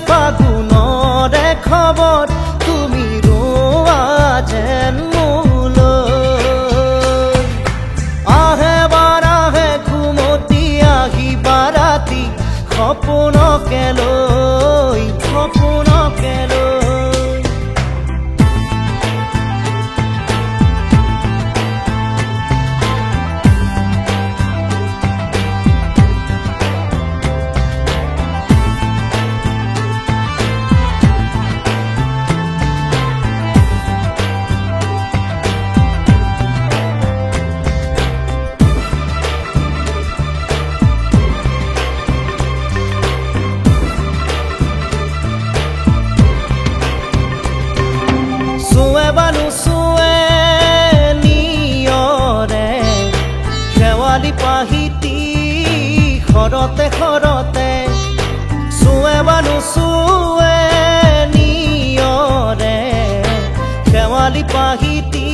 ফাগুনৰে খবৰ তুমি ৰোৱা যেন মোলৈ আহে বাৰাহে ঘুমতি আহিবা ৰাতি সপোনকে লৈ সপোনকে লৈ পাহিতি খৰতে খৰতে চুৱে বানু চুৱে নিয়ৰে শেৱালি পাহিতি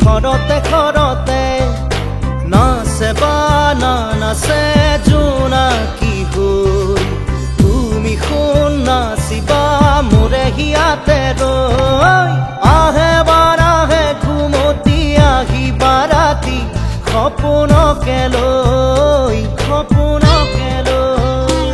খৰতে খৰতে নাচে বানা নাচে জোনাকী হৈ তুমি শুন নাচিবা মোৰে হিয়াতে ৰৈ আহে বাৰাহে ঘুমতি আহিবা ৰাতি সপোনকে লৈ সপোনকে লৈ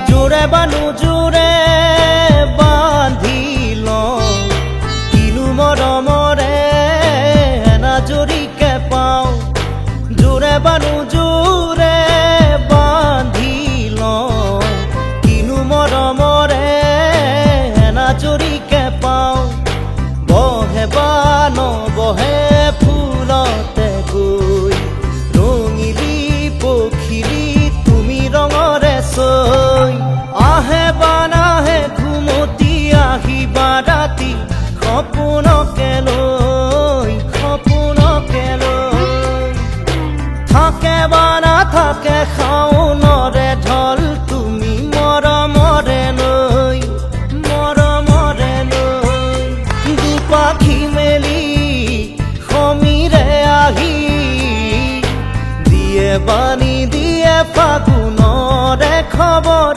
জোৰে বানু জোৰে বান্ধি মৰমৰে এনাজৰিকে পাওঁ জোৰে বানু জোৰে বান্ধি লওঁ কিনো মৰমৰে এনাজৰিকে পাওঁ বহে বান বহে ফুলতে গৈ ৰঙিলি পখিলি তুমি ৰঙৰে চৈ আহে বানাহে ঘুমতি আহিবা ৰাতি সপোনকে লৈ থাকে বা নাথাকে শাওনৰে ঢল তুমি মৰমৰে লৈ দুপাখি মেলি সমীৰে আহি দিয়ে বাণী দিয়ে ফাগুনৰে খবৰ